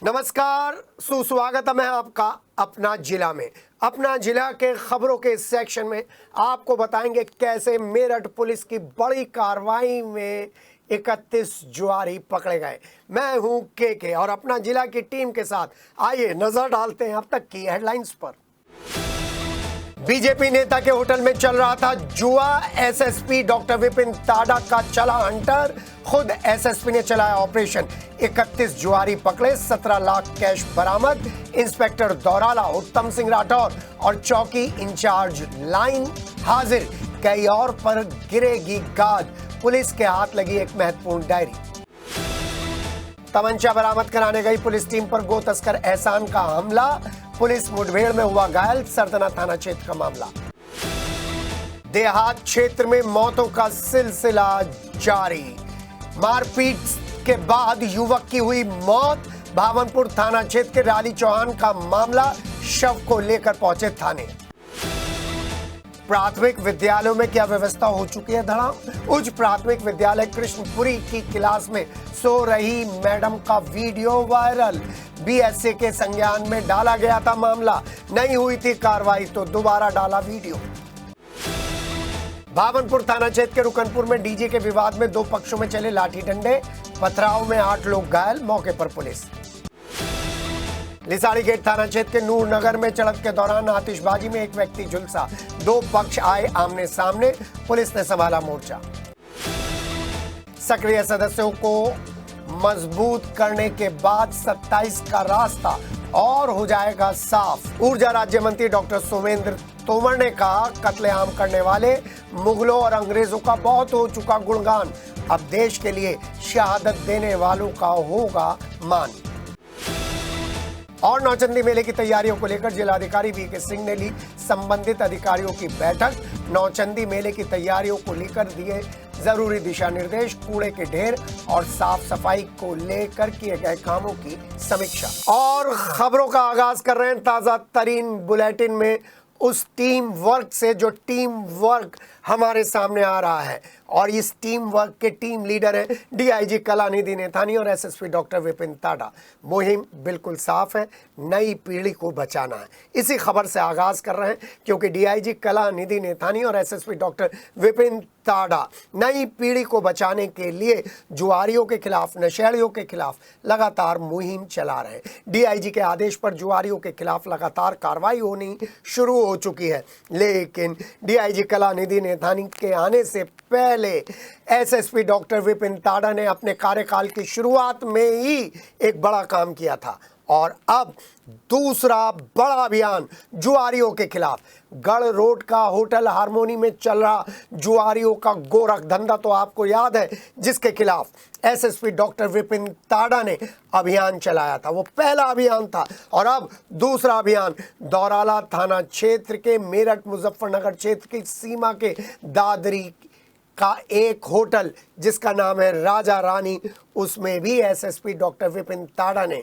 नमस्कार, सुस्वागतम है आपका अपना जिला में। अपना जिला के खबरों के सेक्शन में आपको बताएंगे कैसे मेरठ पुलिस की बड़ी कार्रवाई में 31 जुआरी पकड़े गए। मैं हूं के और अपना जिला की टीम के साथ आइए नजर डालते हैं अब तक की हेडलाइंस पर। बीजेपी नेता के होटल में चल रहा था जुआ, एसएसपी डॉक्टर विपिन ताड़ा का चला हंटर, खुद एसएसपी ने चलाया ऑपरेशन। 31 जुआरी पकड़े, 17 लाख कैश बरामद। इंस्पेक्टर दौराला, उत्तम सिंह राठौर और चौकी इंचार्ज लाइन हाजिर। कई और पर गिरेगी गाज, पुलिस के हाथ लगी एक महत्वपूर्ण डायरी। तमंचा बरामद कराने गई पुलिस टीम पर गो तस्कर एहसान का हमला, पुलिस मुठभेड़ में हुआ घायल, सरदना थाना क्षेत्र का मामला। देहात क्षेत्र में मौतों का सिलसिला जारी, मारपीट के बाद युवक की हुई मौत। भावनपुर थाना क्षेत्र के राली चौहान का मामला, शव को लेकर पहुंचे थाने। प्राथमिक विद्यालयों में क्या व्यवस्था हो चुकी है धड़ाम। उच्च प्राथमिक विद्यालय कृष्णपुरी की क्लास में सो रही मैडम का वीडियो वायरल, बीएसए के संज्ञान में डाला गया था मामला, नहीं हुई थी कार्रवाई तो दोबारा डाला वीडियो। भावनपुर थाना क्षेत्र के रुकनपुर में डीजे के विवाद में दो पक्षों में चले लाठी डंडे, पथराव में 8 लोग घायल, मौके पर पुलिस। लिसाड़ी गेट थाना क्षेत्र के नूर नगर में चढ़त के दौरान आतिशबाजी में एक व्यक्ति झुलसा, दो पक्ष आए आमने सामने, पुलिस ने संभाला मोर्चा। सक्रिय सदस्यों को मजबूत करने के बाद 27 का रास्ता और हो जाएगा साफ। ऊर्जा राज्य मंत्री डॉक्टर सोमेंद्र तोमर ने कहा, कत्लेआम करने वाले मुगलों और अंग्रेजों का बहुत हो चुका गुणगान, अब देश के लिए शहादत देने वालों का होगा मान। और नौचंदी मेले की तैयारियों को लेकर जिलाधिकारी वीके सिंह ने ली संबंधित अधिकारियों की बैठक। नौचंदी मेले की तैयारियों को लेकर दिए जरूरी दिशा निर्देश, कूड़े के ढेर और साफ सफाई को लेकर किए गए कामों की समीक्षा। और खबरों का आगाज कर रहे हैं ताजा तरीन बुलेटिन में उस टीम वर्क से जो टीम वर्क हमारे सामने आ रहा है, और इस टीम वर्क के टीम लीडर हैं डीआईजी कलानिधि नैथानी और एसएसपी डॉक्टर विपिन ताड़ा। मुहिम बिल्कुल साफ है, नई पीढ़ी को बचाना है। इसी खबर से आगाज कर रहे हैं क्योंकि डीआईजी कलानिधि नैथानी और एसएसपी डॉक्टर विपिन ताड़ा नई पीढ़ी को बचाने के लिए जुआरियों के खिलाफ, नशेड़ियों के खिलाफ लगातार मुहिम चला रहे हैं। डीआईजी के आदेश पर जुआरियों के खिलाफ लगातार कार्रवाई होनी शुरू हो चुकी है, लेकिन डीआईजी कलानिधि नैथानी के आने से पहले एसएसपी डॉक्टर विपिन ताड़ा ने अपने कार्यकाल की शुरुआत में ही एक बड़ा काम किया था, और अब दूसरा बड़ा अभियान जुआरियों के खिलाफ। गढ़ रोड का होटल हारमोनी में चल रहा जुआरियों का गोरख धंधा तो आपको याद है, जिसके खिलाफ एसएसपी डॉक्टर विपिन ताड़ा ने अभियान चलाया था। वो पहला अभियान था, और अब दूसरा अभियान दौराला थाना क्षेत्र के मेरठ मुजफ्फरनगर क्षेत्र की सीमा के दादरी का एक होटल जिसका नाम है राजा रानी, उसमें भी एसएसपी डॉक्टर विपिन ताड़ा ने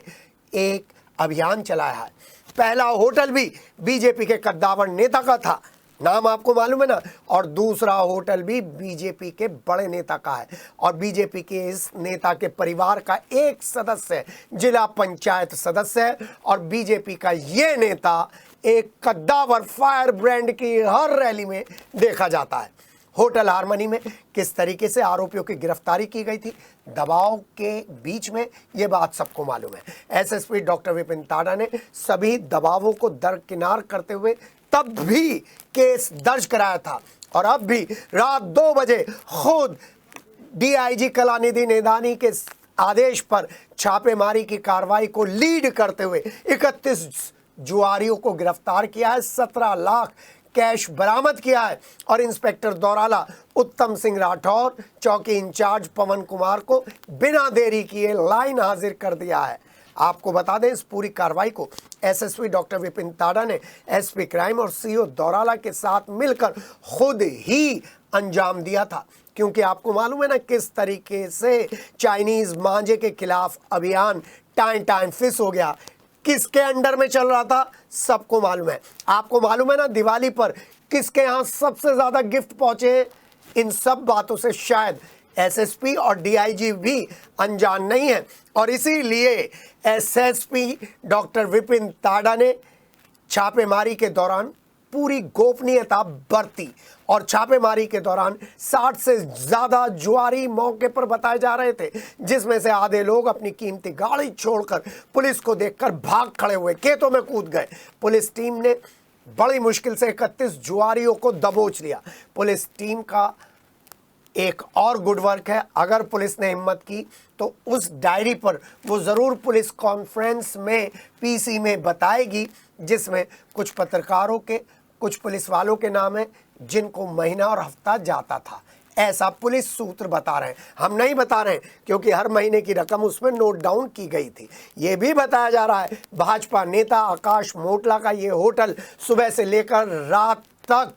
एक अभियान चलाया है। पहला होटल भी बीजेपी के कद्दावर नेता का था, नाम आपको मालूम है ना, और दूसरा होटल भी बीजेपी के बड़े नेता का है, और बीजेपी के इस नेता के परिवार का एक सदस्य जिला पंचायत सदस्य है, और बीजेपी का ये नेता एक कद्दावर फायर ब्रांड की हर रैली में देखा जाता है। होटल हारमनी में किस तरीके से आरोपियों की गिरफ्तारी की गई थी, दबाव के बीच में, ये बात सबको मालूम है। एसएसपी डॉक्टर विपिन ताड़ा ने सभी दबावों को दरकिनार करते हुए तब भी केस दर्ज कराया था, और अब भी रात 2 बजे खुद डीआईजी कलानिधि नैथानी के आदेश पर छापेमारी की कार्रवाई को लीड करते हुए 31 जुआरियों को गिरफ्तार किया है, 17 लाख कैश बरामद किया है, और इंस्पेक्टर दौराला, उत्तम सिंह राठौर, चौकी इंचार्ज पवन कुमार को बिना देरी किए लाइन हाजिर कर दिया है। आपको बता दें, इस पूरी कार्रवाई को एसएसपी डॉक्टर विपिन ताड़ा ने एसपी क्राइम और सीओ दौराला के साथ मिलकर खुद ही अंजाम दिया था, क्योंकि आपको मालूम है ना किस तरीके से चाइनीज मांझे के खिलाफ अभियान टाइम फिस हो गया। किसके अंडर में चल रहा था सबको मालूम है। आपको मालूम है ना दिवाली पर किसके यहाँ सबसे ज्यादा गिफ्ट पहुंचे। इन सब बातों से शायद एसएसपी और डीआईजी भी अनजान नहीं है और इसीलिए एसएसपी डॉक्टर विपिन ताड़ा ने छापेमारी के दौरान पूरी गोपनीयता बरती और छापेमारी के दौरान 60 से ज्यादा जुआरी मौके पर बताए जा रहे थे, जिसमें से आधे लोग अपनी कीमती गाड़ी छोड़कर पुलिस को देखकर भाग खड़े हुए, खेतों में कूद गए। पुलिस टीम ने बड़ी मुश्किल से 31 जुआरियों को दबोच लिया। पुलिस टीम का एक और गुड वर्क है, अगर पुलिस ने हिम्मत की तो उस डायरी पर वो ज़रूर पुलिस कॉन्फ्रेंस में पीसी में बताएगी, जिसमें कुछ पत्रकारों के, कुछ पुलिस वालों के नाम हैं जिनको महीना और हफ्ता जाता था। ऐसा पुलिस सूत्र बता रहे हैं, हम नहीं बता रहे हैं, क्योंकि हर महीने की रकम उसमें नोट डाउन की गई थी। ये भी बताया जा रहा है भाजपा नेता आकाश मोटला का ये होटल सुबह से लेकर रात तक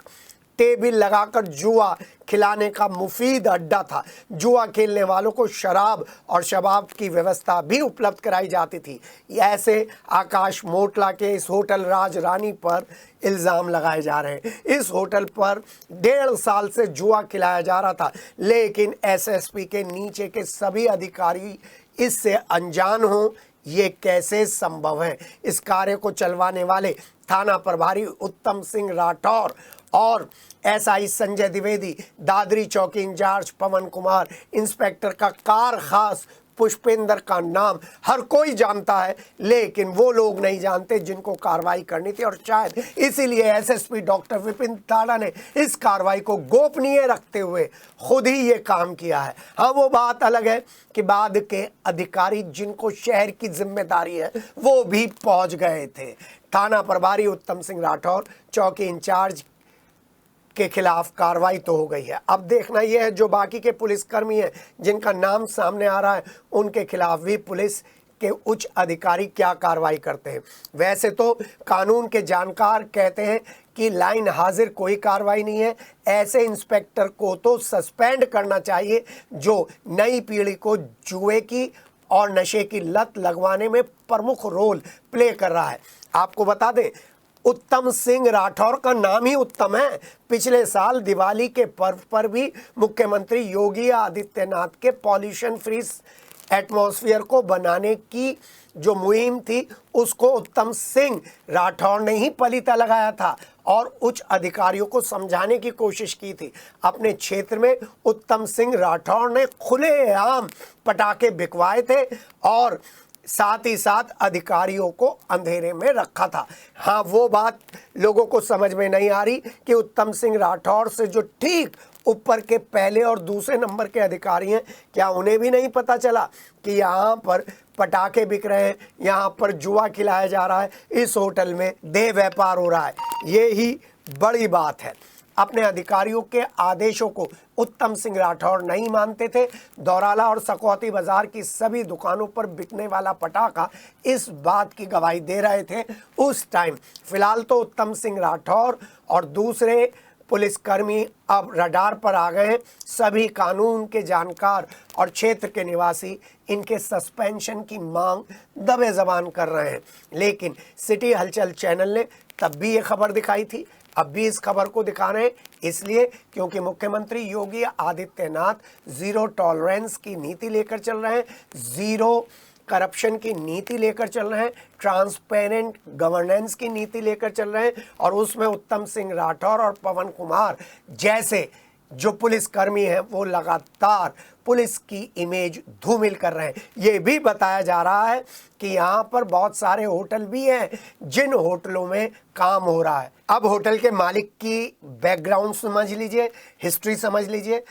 टेबल लगाकर जुआ खिलाने का मुफीद अड्डा था। जुआ खेलने वालों को शराब और शबाब की व्यवस्था भी उपलब्ध कराई जाती थी। ऐसे आकाश मोटला के इस होटल राज रानी पर इल्ज़ाम लगाए जा रहे हैं। इस होटल पर 1.5 साल से जुआ खिलाया जा रहा था, लेकिन एसएसपी के नीचे के सभी अधिकारी इससे अनजान हों, ये कैसे संभव है? इस कार्य को चलवाने वाले थाना प्रभारी उत्तम सिंह राठौर और एसआई संजय द्विवेदी, दादरी चौकी इंचार्ज पवन कुमार, इंस्पेक्टर का कार खास पुष्पेंद्र का नाम हर कोई जानता है, लेकिन वो लोग नहीं जानते जिनको कार्रवाई करनी थी। और शायद इसीलिए एसएसपी डॉक्टर विपिन ताड़ा ने इस कार्रवाई को गोपनीय रखते हुए खुद ही ये काम किया है। हाँ, वो बात अलग है कि बाद के अधिकारी जिनको शहर की जिम्मेदारी है वो भी पहुंच गए थे। थाना प्रभारी उत्तम सिंह राठौर, चौकी इंचार्ज के खिलाफ कार्रवाई तो हो गई है। अब देखना यह है जो बाकी के पुलिसकर्मी हैं जिनका नाम सामने आ रहा है, उनके खिलाफ भी पुलिस के उच्च अधिकारी क्या कार्रवाई करते हैं। वैसे तो कानून के जानकार कहते हैं कि लाइन हाजिर कोई कार्रवाई नहीं है। ऐसे इंस्पेक्टर को तो सस्पेंड करना चाहिए जो नई पीढ़ी को जुए की और नशे की लत लगवाने में प्रमुख रोल प्ले कर रहा है। आपको बता दें, उत्तम सिंह राठौर का नाम ही उत्तम है। पिछले साल दिवाली के पर्व पर भी मुख्यमंत्री योगी आदित्यनाथ के पॉल्यूशन फ्री एटमॉस्फेयर को बनाने की जो मुहिम थी, उसको उत्तम सिंह राठौर ने ही पलीता लगाया था और उच्च अधिकारियों को समझाने की कोशिश की थी। अपने क्षेत्र में उत्तम सिंह राठौर ने खुलेआम पटाखे बिकवाए थे और साथ ही साथ अधिकारियों को अंधेरे में रखा था। हाँ, वो बात लोगों को समझ में नहीं आ रही कि उत्तम सिंह राठौर से जो ठीक ऊपर के पहले और दूसरे नंबर के अधिकारी हैं, क्या उन्हें भी नहीं पता चला कि यहाँ पर पटाखे बिक रहे हैं, यहाँ पर जुआ खिलाया जा रहा है, इस होटल में देह व्यापार हो रहा है। ये ही बड़ी बात है। अपने अधिकारियों के आदेशों को उत्तम सिंह राठौर नहीं मानते थे। दौराला और सकौती बाजार की सभी दुकानों पर बिकने वाला पटाखा इस बात की गवाही दे रहे थे उस टाइम। फिलहाल तो उत्तम सिंह राठौर और दूसरे पुलिसकर्मी अब रडार पर आ गए हैं। सभी कानून के जानकार और क्षेत्र के निवासी इनके सस्पेंशन की मांग दबे ज़बान कर रहे हैं, लेकिन सिटी हलचल चैनल ने तब भी ये खबर दिखाई थी, अब भी इस खबर को दिखा रहे हैं, इसलिए क्योंकि मुख्यमंत्री योगी आदित्यनाथ जीरो टॉलरेंस की नीति लेकर चल रहे हैं, जीरो करप्शन की नीति लेकर चल रहे हैं, ट्रांसपेरेंट गवर्नेंस की नीति लेकर चल रहे हैं, और उसमें उत्तम सिंह राठौर और पवन कुमार जैसे जो पुलिसकर्मी हैं वो लगातार पुलिस की इमेज धूमिल कर रहे हैं। ये भी बताया जा रहा है कि यहाँ पर बहुत सारे होटल भी हैं जिन होटलों में काम हो रहा है। अब होटल के मालिक की बैकग्राउंड समझ लीजिए, हिस्ट्री समझ लीजिए।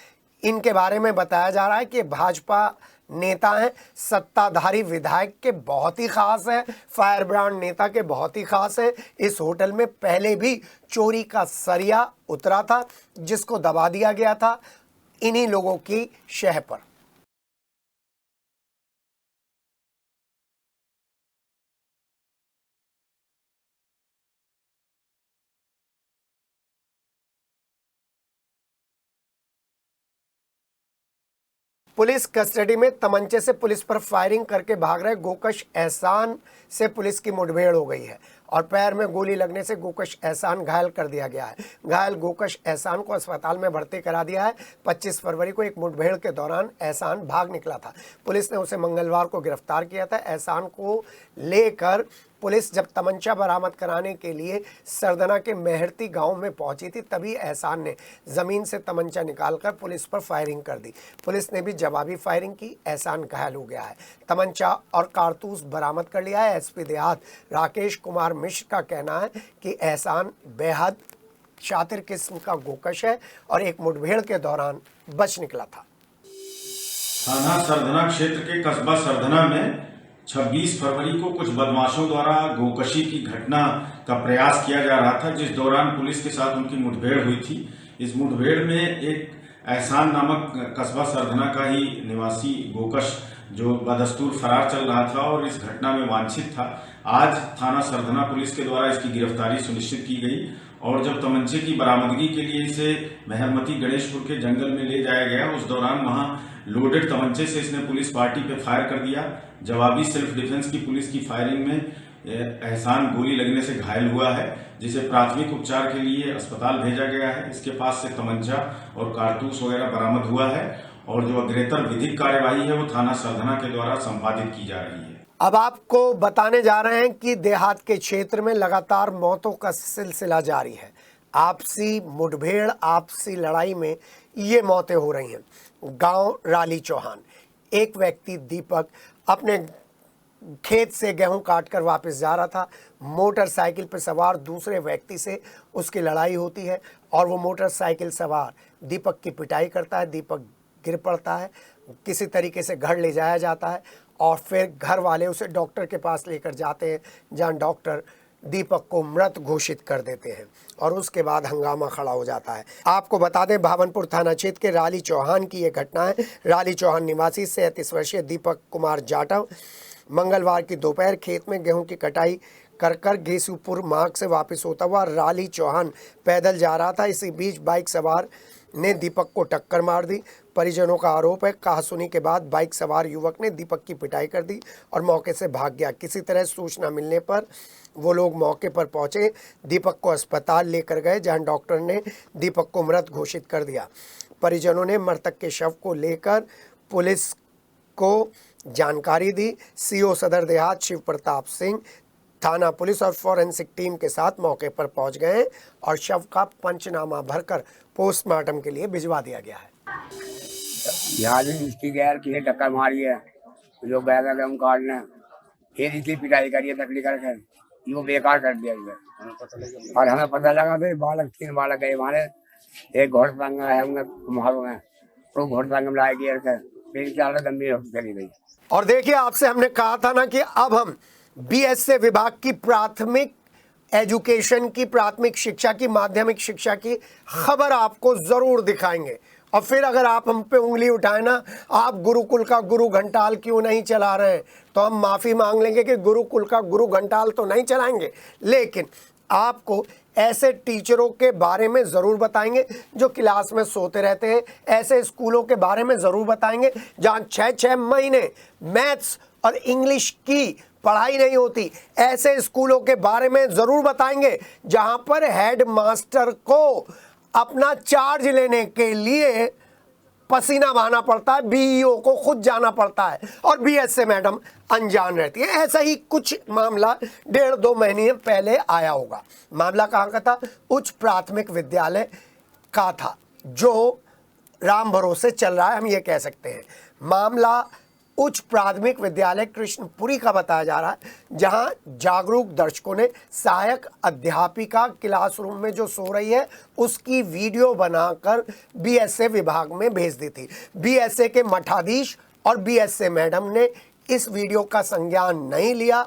इनके बारे में बताया जा रहा है कि भाजपा नेता हैं, सत्ताधारी विधायक के बहुत ही खास है, फायर ब्रांड नेता के बहुत ही खास है। इस होटल में पहले भी चोरी का सरिया उतरा था जिसको दबा दिया गया था इन्हीं लोगों की शह पर। पुलिस कस्टडी में तमंचे से पुलिस पर फायरिंग करके भाग रहे गोकश एहसान से पुलिस की मुठभेड़ हो गई है और पैर में गोली लगने से गोकश एहसान घायल कर दिया गया है। घायल गोकश एहसान को अस्पताल में भर्ती करा दिया है। 25 फरवरी को एक मुठभेड़ के दौरान एहसान भाग निकला था। पुलिस ने उसे मंगलवार को गिरफ्तार किया था। एहसान को लेकर पुलिस जब तमंचा बरामद कराने के लिए सरदना के मेहरती गांव में पहुंची थी, तभी एहसान ने जमीन से तमंचा निकालकर पुलिस पर फायरिंग कर दी। पुलिस ने भी जवाबी फायरिंग की। एहसान घायल हो गया है। तमंचा और कारतूस बरामद कर लिया है। एसपी देहात राकेश कुमार मिश्र का कहना है कि एहसान बेहद शातिर किस्म का गोकश है और एक मुठभेड़ के दौरान बच निकला था। थाना सरधना क्षेत्र के कस्बा सरधना में 26 फरवरी को कुछ बदमाशों द्वारा गोकशी की घटना का प्रयास किया जा रहा था, जिस दौरान पुलिस के साथ उनकी मुठभेड़ हुई थी। इस मुठभेड़ में एक एहसान नामक कस्बा सरधना का ही निवासी गोकश जो बदस्तूर फरार चल रहा था और इस घटना में वांछित था। आज थाना सरधना पुलिस के द्वारा इसकी गिरफ्तारी सुनिश्चित की गई और जब तमंचे की बरामदगी के लिए इसे मेहरमती गणेशपुर के जंगल में ले जाया गया, उस दौरान वहां लोडेड तमंचे से इसने पुलिस पार्टी पे फायर कर दिया। जवाबी सेल्फ डिफेंस की पुलिस की फायरिंग में एहसान गोली लगने से घायल हुआ है, जिसे प्राथमिक उपचार के लिए अस्पताल भेजा गया है। इसके पास से तमंचा और कारतूस वगैरह बरामद हुआ है और जो अग्रेतर विधिक कार्यवाही है वो थाना सरधना के द्वारा संपादित की जा रही है। अब आपको बताने जा रहे हैं कि देहात के क्षेत्र में लगातार मौतों का सिलसिला जारी है। आपसी मुठभेड़, आपसी लड़ाई में ये मौतें हो रही हैं। गांव राली चौहान, एक व्यक्ति दीपक अपने खेत से गेहूं काटकर वापस जा रहा था। मोटरसाइकिल पर सवार दूसरे व्यक्ति से उसकी लड़ाई होती है और वो मोटरसाइकिल सवार दीपक की पिटाई करता है। दीपक गिर पड़ता है, किसी तरीके से घर ले जाया जाता है और फिर घर वाले उसे डॉक्टर के पास लेकर जाते हैं, जहां डॉक्टर दीपक को मृत घोषित कर देते हैं और उसके बाद हंगामा खड़ा हो जाता है। आपको बता दें, भावनपुर थाना क्षेत्र के राली चौहान की ये घटना है। राली चौहान निवासी 37 वर्षीय दीपक कुमार जाटव मंगलवार की दोपहर खेत में गेहूं की कटाई कर गेसूपुर मार्ग से वापस होता हुआ राली चौहान पैदल जा रहा था। इसी बीच बाइक सवार ने दीपक को टक्कर मार दी। परिजनों का आरोप है, कहासुनी के बाद बाइक सवार युवक ने दीपक की पिटाई कर दी और मौके से भाग गया। किसी तरह सूचना मिलने पर वो लोग मौके पर पहुंचे, दीपक को अस्पताल लेकर गए, जहां डॉक्टर ने दीपक को मृत घोषित कर दिया। परिजनों ने मृतक के शव को लेकर पुलिस को जानकारी दी। सीओ सदर देहात शिव प्रताप सिंह थाना पुलिस और फॉरेंसिक टीम के साथ मौके पर पहुंच गए और शव का पंचनामा भरकर पोस्टमार्टम के लिए भिजवा दिया गया है। यहाँ इसकी गैर की टक्कर मारी है, जो बैग है हम काटने फिर इसकी पिटाई करिए तकलीफ करके वो बेकार कर दिया इसे। और हमें पता लगा तो बालक 3 बालक गए हमारे, एक घोड़सांग है उनके कुम्हारों में, तो घोड़सांग में लाए गिर कर फिर चाल गंभीर चली गई। और देखिए, आपसे हमने कहा था ना कि अब हम बीएसए विभाग की प्राथमिक एजुकेशन की, प्राथमिक शिक्षा की, माध्यमिक शिक्षा की खबर आपको जरूर दिखाएंगे। और फिर अगर आप हम पे उंगली उठाए ना, आप गुरुकुल का गुरु घंटाल क्यों नहीं चला रहे हैं, तो हम माफ़ी मांग लेंगे कि गुरुकुल का गुरु घंटाल तो नहीं चलाएंगे, लेकिन आपको ऐसे टीचरों के बारे में ज़रूर बताएंगे जो क्लास में सोते रहते हैं। ऐसे स्कूलों के बारे में ज़रूर बताएंगे जहाँ 6-6 महीने मैथ्स और इंग्लिश की पढ़ाई नहीं होती। ऐसे स्कूलों के बारे में ज़रूर बताएंगे जहाँ पर हेड मास्टर को अपना चार्ज लेने के लिए पसीना बहाना पड़ता है, बीईओ को खुद जाना पड़ता है और बीएसए मैडम अनजान रहती है। ऐसा ही कुछ मामला 1.5-2 महीने पहले आया होगा। मामला कहाँ का था? उच्च प्राथमिक विद्यालय का था, जो राम भरोसे चल रहा है, हम ये कह सकते हैं। मामला उच्च प्राथमिक विद्यालय कृष्णपुरी का बताया जा रहा है, जहां जागरूक दर्शकों ने सहायक अध्यापिका क्लासरूम में जो सो रही है उसकी वीडियो बनाकर बीएसए विभाग में भेज दी थी। बीएसए के मठाधीश और बीएसए मैडम ने इस वीडियो का संज्ञान नहीं लिया,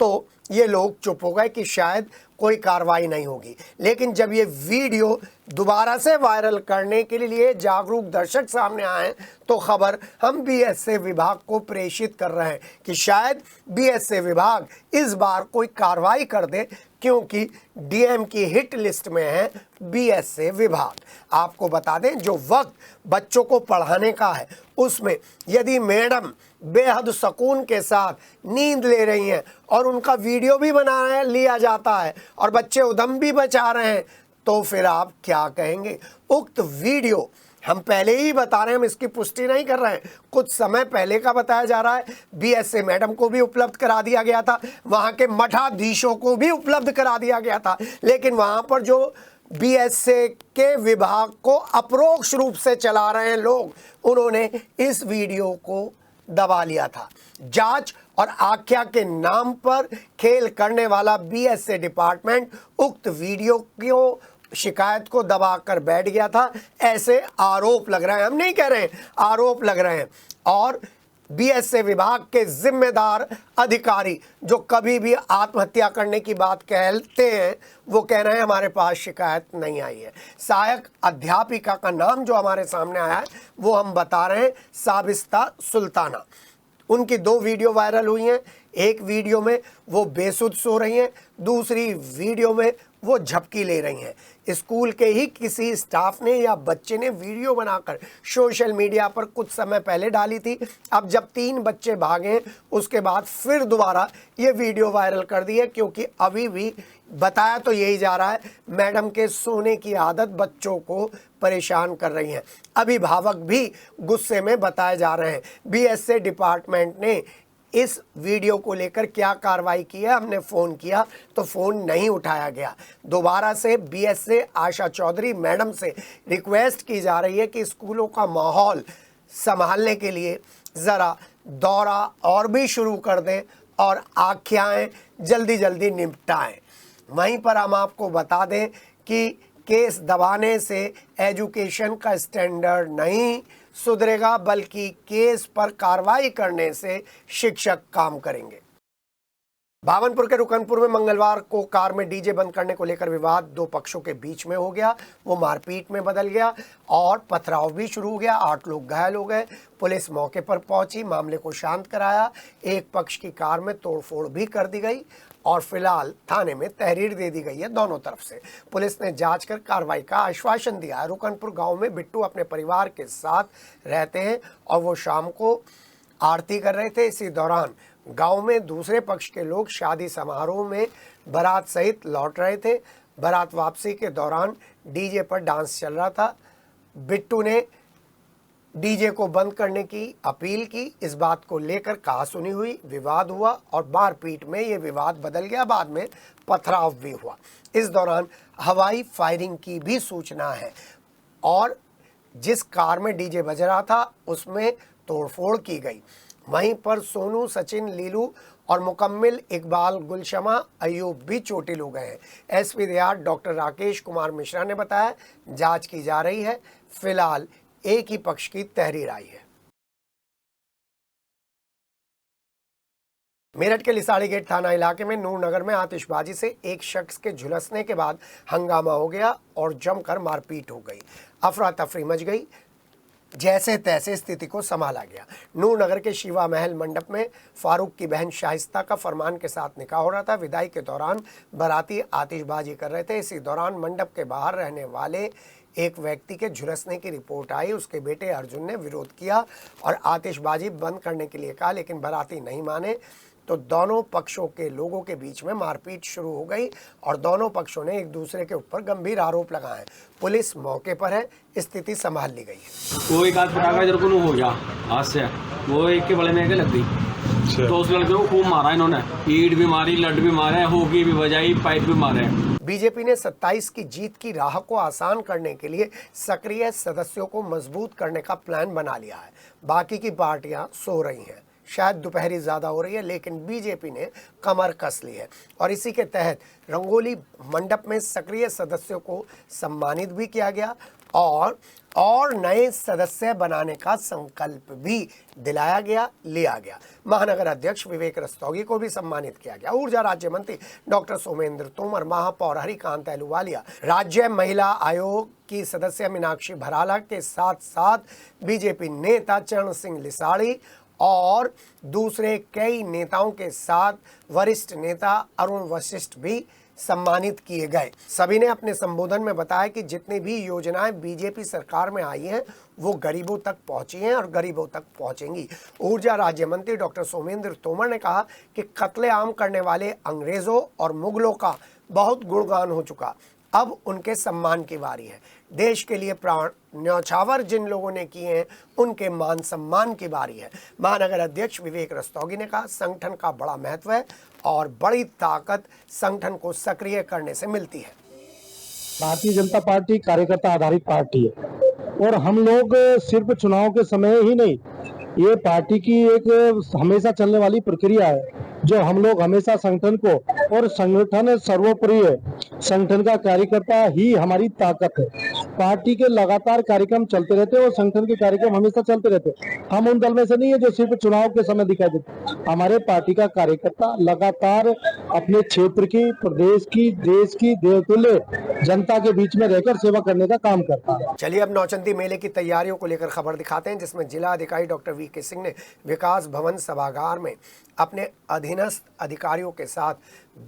तो ये लोग चुप हो गए कि शायद कोई कार्रवाई नहीं होगी। लेकिन जब ये वीडियो दोबारा से वायरल करने के लिए जागरूक दर्शक सामने आए तो खबर हम बीएसए विभाग को प्रेषित कर रहे हैं कि शायद बीएसए विभाग इस बार कोई कार्रवाई कर दे, क्योंकि डीएम की हिट लिस्ट में है बीएसए विभाग। आपको बता दें, जो वक्त बच्चों को पढ़ाने का है उसमें यदि मैडम बेहद सुकून के साथ नींद ले रही हैं और उनका वीडियो भी बना लिया जाता है और बच्चे उधम भी बचा रहे हैं, तो फिर आप क्या कहेंगे। उक्त वीडियो हम पहले ही बता रहे हैं, हम इसकी पुष्टि नहीं कर रहे हैं, कुछ समय पहले का बताया जा रहा है। बीएसए मैडम को भी उपलब्ध करा दिया गया था, वहां के मठाधीशों को भी उपलब्ध करा दिया गया था, लेकिन वहां पर जो बीएसए के विभाग को अपरोक्ष रूप से चला रहे हैं लोग, उन्होंने इस वीडियो को दबा लिया था। जांच और आख्या के नाम पर खेल करने वाला बीएसए डिपार्टमेंट उक्त वीडियो को शिकायत को दबाकर बैठ गया था, ऐसे आरोप लग रहे हैं। हम नहीं कह रहे हैं, आरोप लग रहे हैं। और बीएसए विभाग के जिम्मेदार अधिकारी जो कभी भी आत्महत्या करने की बात कहते हैं, वो कह रहे हैं हमारे पास शिकायत नहीं आई है। सहायक अध्यापिका का नाम जो हमारे सामने आया है वो हम बता रहे हैं, साबिस्ता सुल्ताना। उनकी 2 वीडियो वायरल हुई हैं। एक वीडियो में वो बेसुध सो रही हैं, दूसरी वीडियो में वो झपकी ले रही हैं। स्कूल के ही किसी स्टाफ ने या बच्चे ने वीडियो बनाकर सोशल मीडिया पर कुछ समय पहले डाली थी। अब जब 3 बच्चे भागे उसके बाद फिर दोबारा ये वीडियो वायरल कर दी है, क्योंकि अभी भी बताया तो यही जा रहा है, मैडम के सोने की आदत बच्चों को परेशान कर रही है। अभिभावक भी गुस्से में बताए जा रहे हैं। बीएसए डिपार्टमेंट ने इस वीडियो को लेकर क्या कार्रवाई की है, हमने फ़ोन किया तो फ़ोन नहीं उठाया गया। दोबारा से बीएसए आशा चौधरी मैडम से रिक्वेस्ट की जा रही है कि स्कूलों का माहौल संभालने के लिए ज़रा दौरा और भी शुरू कर दें और आख्याएँ जल्दी जल्दी निपटाएं। वहीं पर हम आपको बता दें कि केस दबाने से एजुकेशन का स्टैंडर्ड नहीं सुधरेगा, बल्कि केस पर कार्रवाई करने से शिक्षक काम करेंगे। भावनपुर के रुकनपुर में मंगलवार को कार में डीजे बंद करने को लेकर विवाद 2 पक्षों के बीच में हो गया। वो मारपीट में बदल गया और पथराव भी शुरू हो गया। 8 लोग घायल हो गए। पुलिस मौके पर पहुंची, मामले को शांत कराया। एक पक्ष की कार में तोड़फोड़ भी कर दी गई और फिलहाल थाने में तहरीर दे दी गई है दोनों तरफ से। पुलिस ने जांच कर कार्रवाई का आश्वासन दिया है। रुकनपुर गांव में बिट्टू अपने परिवार के साथ रहते हैं और वो शाम को आरती कर रहे थे। इसी दौरान गांव में दूसरे पक्ष के लोग शादी समारोह में बारात सहित लौट रहे थे। बारात वापसी के दौरान डीजे पर डांस चल रहा था। बिट्टू ने डीजे को बंद करने की अपील की। इस बात को लेकर कहासुनी हुई, विवाद हुआ और मारपीट में ये विवाद बदल गया। बाद में पथराव भी हुआ। इस दौरान हवाई फायरिंग की भी सूचना है और जिस कार में डीजे बज रहा था उसमें तोड़फोड़ की गई। वहीं पर सोनू, सचिन, लीलू और मुकम्मिल, इकबाल, गुलशमा, अयूब भी चोटिल हो गए हैं। एसपी देहात डॉक्टर राकेश कुमार मिश्रा ने बताया जांच की जा रही है। फिलहाल एक ही पक्ष की तहरीर आई है। मेरठ के लिसाड़ी गेट थाना इलाके में नूरनगर में आतिशबाजी से एक शख्स के झुलसने के बाद हंगामा हो गया और जमकर मारपीट हो गई। अफरा तफरी मच गई। जैसे तैसे स्थिति को संभाला गया। नूरनगर के शिवा महल मंडप में फारूक की बहन शाइस्ता का फरमान के साथ निकाह हो रहा था। विदाई के दौरान बाराती आतिशबाजी कर रहे थे। इसी दौरान मंडप के बाहर रहने वाले एक व्यक्ति के झुलसने की रिपोर्ट आई। उसके बेटे अर्जुन ने विरोध किया और आतिशबाजी बंद करने के लिए कहा, लेकिन बाराती नहीं माने तो दोनों पक्षों के लोगों के बीच में मारपीट शुरू हो गई और दोनों पक्षों ने एक दूसरे के ऊपर गंभीर आरोप लगाए। पुलिस मौके पर है, स्थिति संभाल ली गई है। वो एक आध पटाखा इधर को हो गया हाथ से, वो एक के बड़े में लग गई तो उस लड़के को खूब मारा इन्होंने, ईंट भी मारी, लड भी मारे, होगी भी बजाई, पाइप भी मारे। बीजेपी ने 27 की जीत की राह को आसान करने के लिए सक्रिय सदस्यों को मजबूत करने का प्लान बना लिया है। बाकी की पार्टियां सो रही हैं, शायद दोपहरी ज़्यादा हो रही है, लेकिन बीजेपी ने कमर कस ली है और इसी के तहत रंगोली मंडप में सक्रिय सदस्यों को सम्मानित भी किया गया। और नए सदस्य बनाने का संकल्प भी दिलाया गया, लिया गया। महानगर अध्यक्ष विवेक रस्तोगी को भी सम्मानित किया गया। ऊर्जा राज्य मंत्री डॉक्टर सोमेंद्र तोमर, महापौर हरिकांत अहलूवालिया, राज्य महिला आयोग की सदस्य मीनाक्षी भराला के साथ साथ बीजेपी नेता चरण सिंह लिसाड़ी और दूसरे कई नेताओं के साथ वरिष्ठ नेता अरुण वशिष्ठ भी सम्मानित किए गए। सभी ने अपने संबोधन में बताया कि जितनी भी योजनाएं बीजेपी सरकार में आई हैं वो गरीबों तक पहुंची हैं और गरीबों तक पहुंचेंगी। ऊर्जा राज्य मंत्री डॉक्टर सोमेंद्र तोमर ने कहा कि कत्लेआम करने वाले अंग्रेजों और मुगलों का बहुत गुणगान हो चुका, अब उनके सम्मान की बारी है। देश के लिए प्राण न्यौछावर जिन लोगों ने किए हैं उनके मान सम्मान की बारी है। महानगर अध्यक्ष विवेक रस्तोगी ने कहा संगठन का बड़ा महत्व है और बड़ी ताकत संगठन को सक्रिय करने से मिलती है। भारतीय जनता पार्टी कार्यकर्ता आधारित पार्टी है और हम लोग सिर्फ चुनाव के समय ही नहीं, ये पार्टी की एक हमेशा चलने वाली प्रक्रिया है जो हम लोग हमेशा संगठन को, और संगठन सर्वोपरि है, संगठन का कार्यकर्ता ही हमारी ताकत है। पार्टी के लगातार कार्यक्रम चलते रहते हैं और संगठन के कार्यक्रम हमेशा चलते रहते हैं। हम उन दल में से नहीं है जो सिर्फ चुनाव के समय दिखाई देते। हमारे पार्टी का कार्यकर्ता लगातार अपने क्षेत्र की, प्रदेश की, देश की देवतुल्य जनता के बीच में रहकर सेवा करने का काम करता है। चलिए अब नौचंदी मेले की तैयारियों को लेकर खबर दिखाते हैं, जिसमें जिला अधिकारी डॉक्टर वीके सिंह ने विकास भवन सभागार में अपने अधीनस्थ अधिकारियों के साथ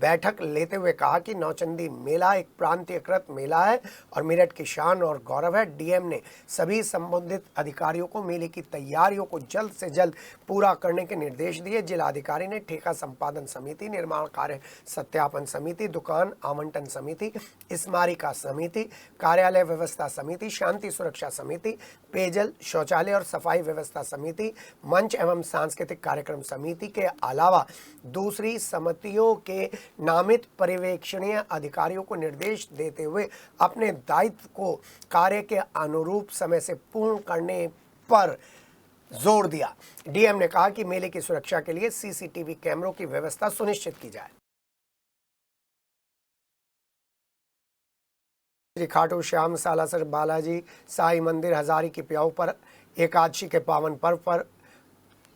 बैठक लेते हुए कहा कि नौचंदी मेला एक प्रांतीयकृत मेला है और मेरठ की शान और गौरव है। डीएम ने सभी संबंधित अधिकारियों को मेले की तैयारियों को जल्द से जल्द पूरा करने के निर्देश दिए। जिलाधिकारी ने ठेका संपादन समिति, निर्माण कार्य सत्यापन समिति, दुकान आवंटन समिति, स्मारिका समिति, कार्यालय व्यवस्था समिति, शांति सुरक्षा समिति, पेयजल, शौचालय और सफाई व्यवस्था समिति, मंच एवं सांस्कृतिक कार्यक्रम समिति के अलावा दूसरी समितियों के नामित पर्यवेक्षणीय अधिकारियों को निर्देश देते हुए अपने दायित्व को कार्य के अनुरूप समय से पूर्ण करने पर जोर दिया। डीएम ने कहा कि मेले की सुरक्षा के लिए सीसीटीवी कैमरों की व्यवस्था सुनिश्चित की जाए। श्री खाटू श्याम सालासर बालाजी साई मंदिर हजारी की प्याऊ पर एकादशी के पावन पर्व पर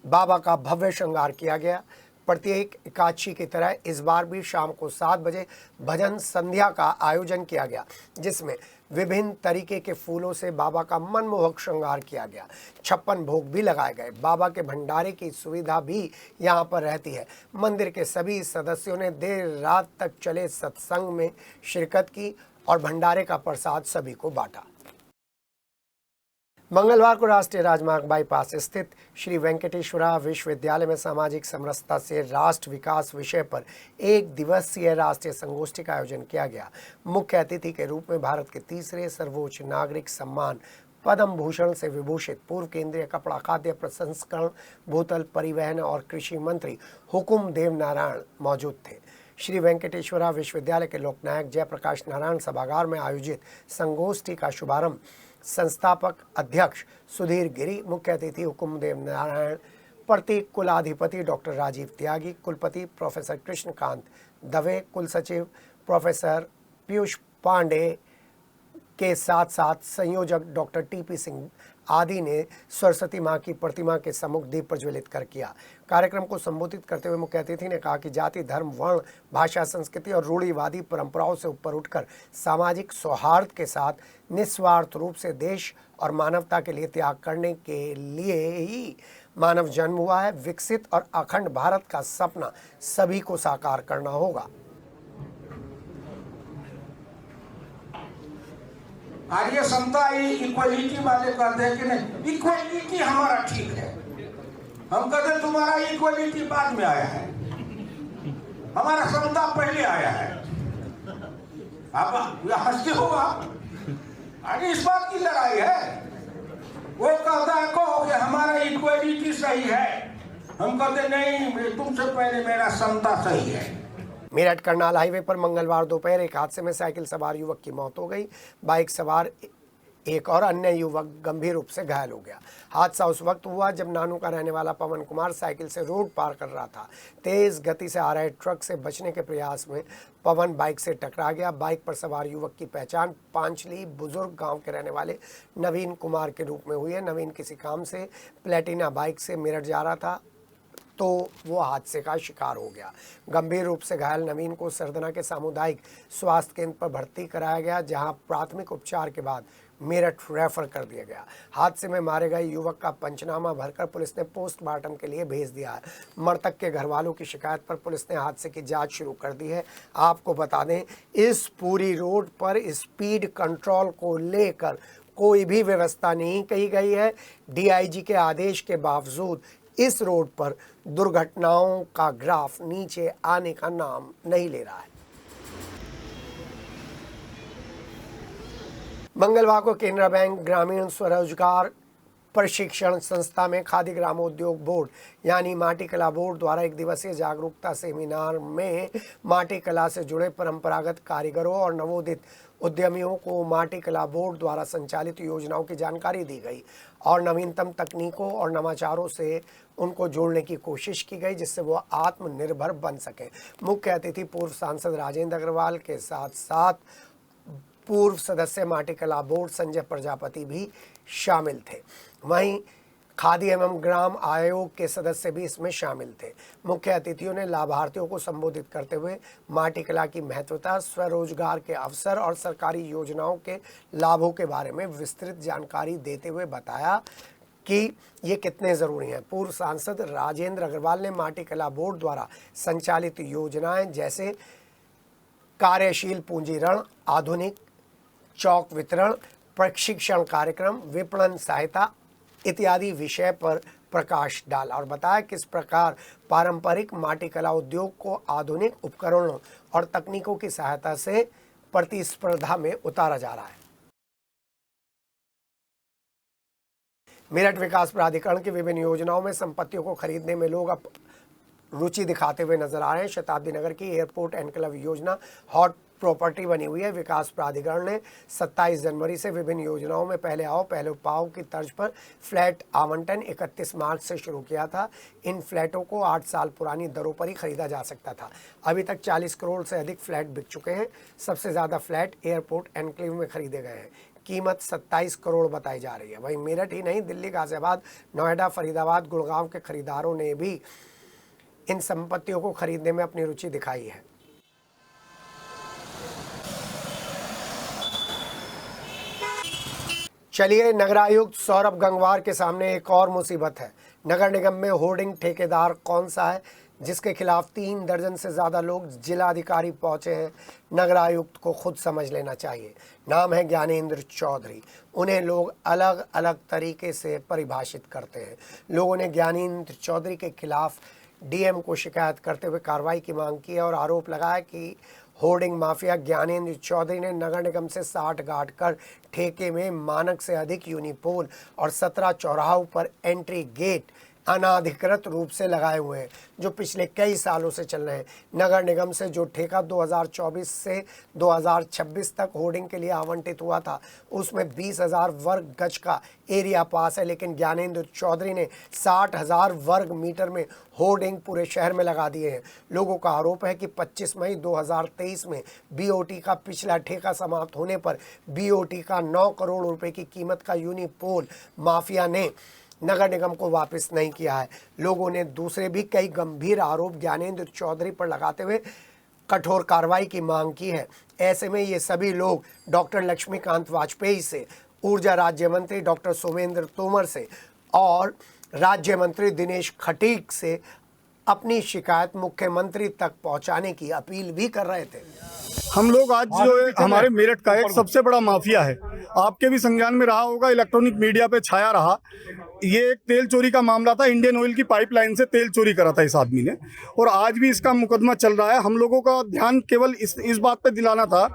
बाबा का भव्य श्रृंगार किया गया। प्रत्येक एकादशी की तरह इस बार भी शाम को 7 बजे भजन संध्या का आयोजन किया गया, जिसमें विभिन्न तरीके के फूलों से बाबा का मनमोहक श्रृंगार किया गया। 56 भोग भी लगाए गए। बाबा के भंडारे की सुविधा भी यहाँ पर रहती है। मंदिर के सभी सदस्यों ने देर रात तक चले सत्संग में शिरकत की और भंडारे का प्रसाद सभी को बांटा। मंगलवार को राष्ट्रीय राजमार्ग बाईपास स्थित श्री वेंकटेश्वरा विश्वविद्यालय में सामाजिक समरसता से राष्ट्र विकास विषय पर 1 दिवसीय राष्ट्रीय संगोष्ठी का आयोजन किया गया। मुख्य अतिथि के रूप में भारत के तीसरे सर्वोच्च नागरिक सम्मान पद्म भूषण से विभूषित पूर्व केंद्रीय कपड़ा, खाद्य प्रसंस्करण, भूतल परिवहन और कृषि मंत्री हुकुम देव नारायण मौजूद थे। श्री वेंकटेश्वरा विश्वविद्यालय के लोकनायक जयप्रकाश नारायण सभागार में आयोजित संगोष्ठी का शुभारंभ संस्थापक अध्यक्ष सुधीर गिरी, मुख्य अतिथि हुकुमदेव नारायण, प्रतीक कुलाधिपति डॉक्टर राजीव त्यागी, कुलपति प्रोफेसर कृष्णकांत दवे, कुल सचिव प्रोफेसर पीयूष पांडे के साथ साथ संयोजक डॉक्टर टीपी सिंह आदि ने सरस्वती मां की प्रतिमा के सम्मुख दीप प्रज्वलित कर किया। कार्यक्रम को संबोधित करते हुए मुख्य अतिथि ने कहा कि जाति, धर्म, वर्ण, भाषा, संस्कृति और रूढ़िवादी परंपराओं से ऊपर उठकर सामाजिक सौहार्द के साथ निस्वार्थ रूप से देश और मानवता के लिए त्याग करने के लिए ही मानव जन्म हुआ है। विकसित और अखंड भारत का सपना सभी को साकार करना होगा। आज ये समता इक्वलिटी वाले कहते हैं कि नहीं, इक्वलिटी हमारा ठीक है। हम कहते हैं तुम्हारा इक्वलिटी बाद में आया है, हमारा समता पहले आया है। आप हंसते हो आप, अरे इस बात की लड़ाई है। वो कहता है कहो कि हमारा इक्वलिटी सही है, हम कहते नहीं, तुमसे पहले मेरा समता सही है। मेरठ करनाल हाईवे पर मंगलवार दोपहर एक हादसे में साइकिल सवार युवक की मौत हो गई। बाइक सवार एक और अन्य युवक गंभीर रूप से घायल हो गया। हादसा उस वक्त हुआ जब नानू का रहने वाला पवन कुमार साइकिल से रोड पार कर रहा था। तेज गति से आ रहे ट्रक से बचने के प्रयास में पवन बाइक से टकरा गया। बाइक पर सवार युवक की पहचान पांचली बुजुर्ग गांव के रहने वाले नवीन कुमार के रूप में हुई है। नवीन किसी काम से प्लेटिना बाइक से मेरठ जा रहा था तो वो हादसे का शिकार हो गया। गंभीर रूप से घायल नवीन को सरदना के सामुदायिक स्वास्थ्य केंद्र पर भर्ती कराया गया, जहां प्राथमिक उपचार के बाद मेरठ रेफर कर दिया गया। हादसे में मारे गए युवक का पंचनामा भरकर पुलिस ने पोस्टमार्टम के लिए भेज दिया है। मृतक के घर वालों की शिकायत पर पुलिस ने हादसे की जांच शुरू कर दी है। आपको बता दें, इस पूरी रोड पर स्पीड कंट्रोल को लेकर कोई भी व्यवस्था नहीं की गई है। डीआईजी के आदेश के बावजूद इस रोड पर दुर्घटनाओं का ग्राफ नीचे आने का नाम नहीं ले रहा है। मंगलवार को केनरा बैंक ग्रामीण स्वरोजगार प्रशिक्षण संस्था में खादी ग्रामोद्योग बोर्ड यानी माटी कला बोर्ड द्वारा एक दिवसीय जागरूकता सेमिनार में माटी कला से जुड़े परंपरागत कारीगरों और नवोदित उद्यमियों को माटी कला बोर्ड द्वारा संचालित योजनाओं की जानकारी दी गई और नवीनतम तकनीकों और नवाचारों से उनको जोड़ने की कोशिश की गई, जिससे वो आत्मनिर्भर बन सकें। मुख्य अतिथि पूर्व सांसद राजेंद्र अग्रवाल के साथ साथ पूर्व सदस्य माटी कला बोर्ड संजय प्रजापति भी शामिल थे। वहीं खादी एवं ग्राम आयोग के सदस्य भी इसमें शामिल थे। मुख्य अतिथियों ने लाभार्थियों को संबोधित करते हुए माटी कला की महत्वता, स्वरोजगार के अवसर और सरकारी योजनाओं के लाभों के बारे में विस्तृत जानकारी देते हुए बताया कि ये कितने ज़रूरी हैं। पूर्व सांसद राजेंद्र अग्रवाल ने माटी कला बोर्ड द्वारा संचालित योजनाएं जैसे कार्यशील पूंजी ऋण, आधुनिक चौक वितरण, प्रशिक्षण कार्यक्रम, विपणन सहायता इत्यादि विषय पर प्रकाश डाला और बताया किस प्रकार पारंपरिक माटी कला उद्योग को आधुनिक उपकरणों और तकनीकों की सहायता से प्रतिस्पर्धा में उतारा जा रहा है। मेरठ विकास प्राधिकरण की विभिन्न योजनाओं में संपत्तियों को खरीदने में लोग अब रुचि दिखाते हुए नजर आ रहे हैं। शताब्दी नगर की एयरपोर्ट एनक्लेव योजना हॉट प्रॉपर्टी बनी हुई है। विकास प्राधिकरण ने 27 जनवरी से विभिन्न योजनाओं में पहले आओ पहले पाओ की तर्ज पर फ्लैट आवंटन 31 मार्च से शुरू किया था। इन फ्लैटों को 8 साल पुरानी दरों पर ही खरीदा जा सकता था। अभी तक 40 करोड़ से अधिक फ्लैट बिक चुके हैं। सबसे ज़्यादा फ्लैट एयरपोर्ट एनक्लेव में खरीदे गए हैं। कीमत 27 करोड़ बताई जा रही है। वहीं मेरठ ही नहीं, दिल्ली, गाजियाबाद, नोएडा, फरीदाबाद, गुड़गांव के खरीदारों ने भी इन संपत्तियों को खरीदने में अपनी रुचि दिखाई है। चलिए, नगरायुक्त सौरभ गंगवार के सामने एक और मुसीबत है। नगर निगम में होर्डिंग ठेकेदार कौन सा है जिसके खिलाफ 3 दर्जन से ज़्यादा लोग जिलाधिकारी पहुंचे हैं? नगरायुक्त को खुद समझ लेना चाहिए। नाम है ज्ञानेंद्र चौधरी। उन्हें लोग अलग अलग तरीके से परिभाषित करते हैं। लोगों ने ज्ञानेंद्र चौधरी के खिलाफ डीएम को शिकायत करते हुए कार्रवाई की मांग की है और आरोप लगाया कि होर्डिंग माफिया ज्ञानेंद्र चौधरी ने नगर निगम से 60 गांठ कर ठेके में मानक से अधिक यूनिपोल और 17 चौराहों पर एंट्री गेट अनाधिकृत रूप से लगाए हुए हैं, जो पिछले कई सालों से चल रहे हैं। नगर निगम से जो ठेका 2024 से 2026 तक होर्डिंग के लिए आवंटित हुआ था, उसमें 20,000 वर्ग गज का एरिया पास है, लेकिन ज्ञानेंद्र चौधरी ने 60,000 वर्ग मीटर में होर्डिंग पूरे शहर में लगा दिए हैं। लोगों का आरोप है कि 25 मई 2023 में बीओटी का पिछला ठेका समाप्त होने पर बीओटी का 9 करोड़ रुपए की कीमत का यूनिपोल माफिया ने नगर निगम को वापस नहीं किया है। लोगों ने दूसरे भी कई गंभीर आरोप ज्ञानेंद्र चौधरी पर लगाते हुए कठोर कार्रवाई की मांग की है। ऐसे में ये सभी लोग डॉक्टर लक्ष्मीकांत वाजपेयी से, ऊर्जा राज्य मंत्री डॉक्टर सोमेंद्र तोमर से और राज्य मंत्री दिनेश खटीक से अपनी शिकायत मुख्यमंत्री तक पहुंचाने की अपील भी कर रहे थे। हम लोग आज जो है हमारे मेरठ का एक सबसे बड़ा माफिया है, आपके भी संज्ञान में रहा होगा, इलेक्ट्रॉनिक मीडिया पे छाया रहा। ये एक तेल चोरी का मामला था। इंडियन ऑयल की पाइपलाइन से तेल चोरी करा था इस आदमी ने, और आज भी इसका मुकदमा चल रहा है। हम लोगों का ध्यान केवल इस बात पे दिलाना था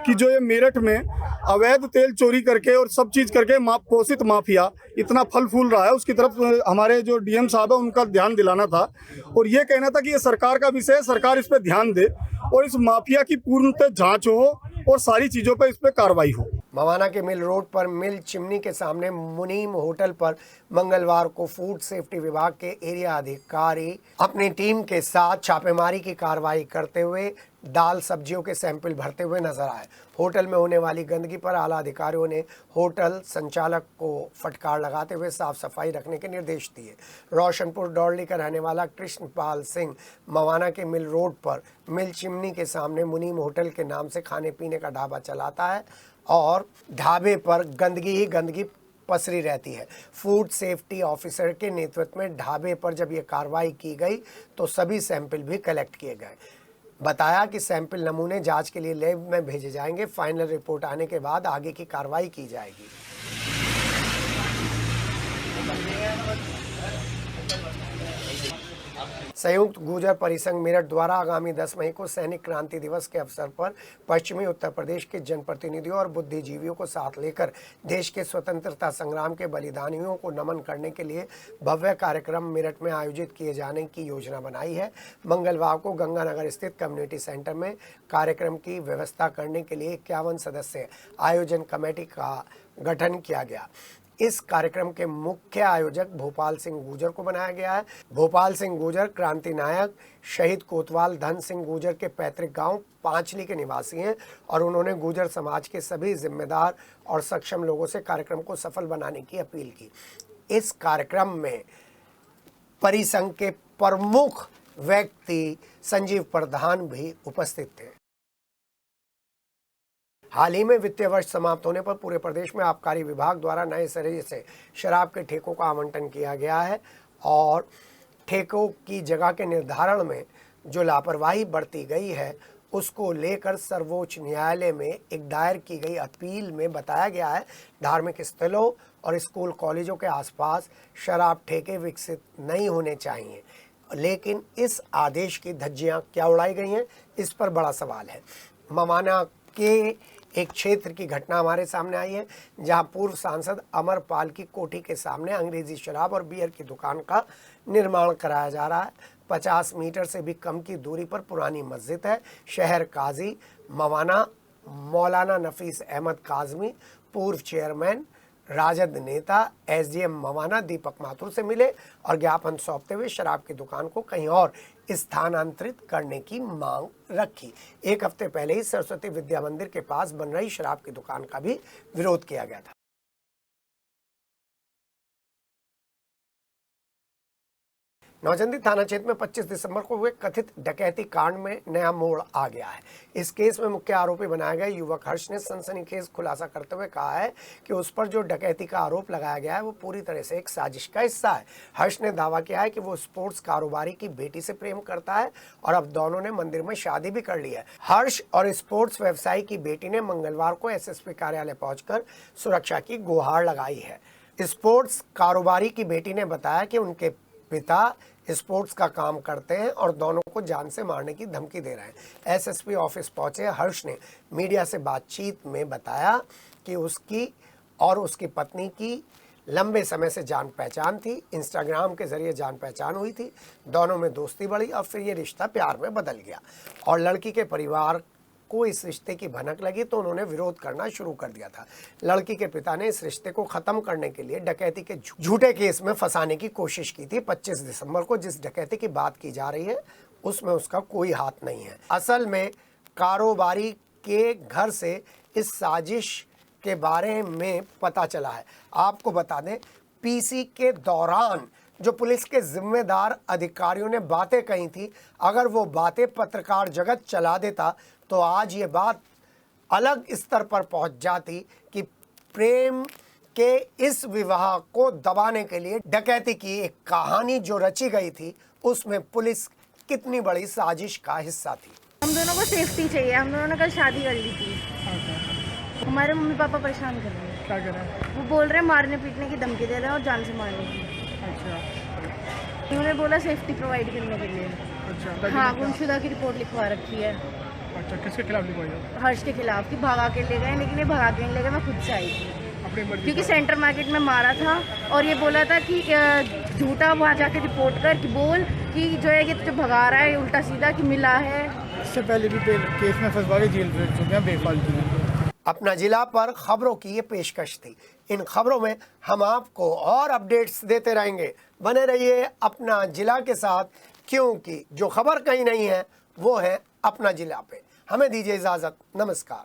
कि जो ये मेरठ में अवैध तेल चोरी करके और सब चीज़ करके पोषित माफिया इतना फल फूल रहा है, उसकी तरफ हमारे जो डीएम साहब है उनका ध्यान दिलाना था और ये कहना था कि ये सरकार का विषय है, सरकार इस पर ध्यान दे और इस माफिया की पूर्णतः जांच हो और सारी चीज़ों पर इस पर कार्रवाई हो। मवाना के मिल रोड पर मिल चिमनी के सामने मुनीम होटल पर मंगलवार को फूड सेफ्टी विभाग के एरिया अधिकारी अपनी टीम के साथ छापेमारी की कार्रवाई करते हुए दाल सब्जियों के सैंपल भरते हुए नजर आए। होटल में होने वाली गंदगी पर आला अधिकारियों ने होटल संचालक को फटकार लगाते हुए साफ सफाई रखने के निर्देश दिए। रोशनपुर डौरली का रहने वाला कृष्णपाल सिंह मवाना के मिल रोड पर मिल चिमनी के सामने मुनीम होटल के नाम से खाने पीने का ढाबा चलाता है और ढाबे पर गंदगी ही गंदगी पसरी रहती है। फूड सेफ्टी ऑफिसर के नेतृत्व में ढाबे पर जब ये कार्रवाई की गई तो सभी सैंपल भी कलेक्ट किए गए। बताया कि सैंपल नमूने जांच के लिए लैब में भेजे जाएंगे। फाइनल रिपोर्ट आने के बाद आगे की कार्रवाई की जाएगी। संयुक्त गुर्जर परिसंघ मेरठ द्वारा आगामी 10 मई को सैनिक क्रांति दिवस के अवसर पर पश्चिमी उत्तर प्रदेश के जनप्रतिनिधियों और बुद्धिजीवियों को साथ लेकर देश के स्वतंत्रता संग्राम के बलिदानियों को नमन करने के लिए भव्य कार्यक्रम मेरठ में आयोजित किए जाने की योजना बनाई है। मंगलवार को गंगानगर स्थित कम्युनिटी सेंटर में कार्यक्रम की व्यवस्था करने के लिए 51 सदस्य आयोजन कमेटी का गठन किया गया। इस कार्यक्रम के मुख्य आयोजक भोपाल सिंह गुर्जर को बनाया गया है। भोपाल सिंह गुर्जर क्रांति नायक शहीद कोतवाल धन सिंह गुर्जर के पैतृक गांव पांचली के निवासी हैं और उन्होंने गुर्जर समाज के सभी जिम्मेदार और सक्षम लोगों से कार्यक्रम को सफल बनाने की अपील की। इस कार्यक्रम में परिसंघ के प्रमुख व्यक्ति संजीव प्रधान भी उपस्थित थे। हाल ही में वित्तीय वर्ष समाप्त होने पर पूरे प्रदेश में आबकारी विभाग द्वारा नए सिरे से शराब के ठेकों का आवंटन किया गया है और ठेकों की जगह के निर्धारण में जो लापरवाही बरती गई है उसको लेकर सर्वोच्च न्यायालय में एक दायर की गई अपील में बताया गया है धार्मिक स्थलों और स्कूल कॉलेजों के आसपास शराब ठेके विकसित नहीं होने चाहिए। लेकिन इस आदेश की धज्जियां क्या उड़ाई गई हैं, इस पर बड़ा सवाल है। मवाना के एक क्षेत्र की घटना हमारे सामने आई है जहां पूर्व सांसद अमरपाल की कोठी के सामने अंग्रेजी शराब और बियर की दुकान का निर्माण कराया जा रहा है। 50 मीटर से भी कम की दूरी पर पुरानी मस्जिद है। शहर काजी मवाना मौलाना नफीस अहमद काजमी पूर्व चेयरमैन राजद नेता एसडीएम मवाना दीपक माथुर से मिले और ज्ञापन सौंपते हुए शराब की दुकान को कहीं और स्थानांतरित करने की मांग रखी। एक हफ्ते पहले ही सरस्वती विद्या मंदिर के पास बन रही शराब की दुकान का भी विरोध किया गया था। नौचंदी थाना क्षेत्र में 25 दिसंबर को हुए कथित डकैती कांड में नया मोड़ आ गया है। इस केस में मुख्य आरोपी बनाया गया युवक हर्ष ने सनसनीखेज खुलासा करते हुए कहा है कि उस पर जो डकैती का आरोप लगाया गया है वो पूरी तरह से एक साजिश का हिस्सा है। हर्ष ने दावा किया है कि वो स्पोर्ट्स कारोबारी की बेटी से प्रेम करता है और अब दोनों ने मंदिर में शादी भी कर ली है। हर्ष और स्पोर्ट्स व्यवसायी की बेटी ने मंगलवार को एसएसपी कार्यालय पहुंचकर सुरक्षा की गुहार लगाई है। स्पोर्ट्स कारोबारी की बेटी ने बताया कि उनके पिता स्पोर्ट्स का काम करते हैं और दोनों को जान से मारने की धमकी दे रहे हैं। एसएसपी ऑफिस पहुंचे हर्ष ने मीडिया से बातचीत में बताया कि उसकी और उसकी पत्नी की लंबे समय से जान पहचान थी। इंस्टाग्राम के जरिए जान पहचान हुई थी। दोनों में दोस्ती बढ़ी और फिर ये रिश्ता प्यार में बदल गया और लड़की के परिवार को इस रिश्ते की भनक लगी तो उन्होंने विरोध करना शुरू कर दिया था। लड़की के पिता ने इस रिश्ते को खत्म करने के लिए डकैती के झूठे केस में फंसाने की कोशिश की थी। 25 दिसंबर को जिस डकैती की बात की जा रही है उसमें उसका कोई हाथ नहीं है। असल में कारोबारी के घर से इस साजिश के बारे में पता चला है। आपको बता दें पीसी के दौरान जो पुलिस के जिम्मेदार अधिकारियों ने बातें कही थी, अगर वो बातें पत्रकार जगत चला देता तो आज ये बात अलग स्तर पर पहुंच जाती कि प्रेम के इस विवाह को दबाने के लिए डकैती की एक कहानी जो रची गई थी उसमें पुलिस कितनी बड़ी साजिश का हिस्सा थी। हम दोनों को सेफ्टी चाहिए। हम दोनों ने कल शादी कर ली थी। हमारे मम्मी पापा परेशान कर रहे हैं। क्या कर रहे हैं? वो बोल रहे हैं मारने पीटने की धमकी दे रहे हैं और जान से मारने की। अच्छा। उन्होंने बोला सेफ्टी प्रोवाइड करने के लिए। अच्छा। हाँ, गुमशुदा की रिपोर्ट लिखवा रखी है। अच्छा, किसके खिलाफ लिखवाई है? हर्ष के खिलाफ। कि भगा के ले गए, लेकिन ये भगा के नहीं ले गए, मैं खुद से आई थी अपनी मर्जी। क्योंकि सेंटर मार्केट में मारा था और ये बोला था कि झूठा वहाँ जाके रिपोर्ट कर कि बोल कि जो है ये तुझे भगा रहा है उल्टा सीधा कि मिला है। इससे पहले भी केस में फंसवा के जेल भेज चुके हैं बेफालतू में। अपना जिला पर खबरों की ये पेशकश थी। इन खबरों में हम आपको और अपडेट्स देते रहेंगे। बने रहिए अपना जिला के साथ, क्योंकि जो खबर कहीं नहीं है वो है अपना जिला पे। हमें दीजिए इजाज़त। नमस्कार।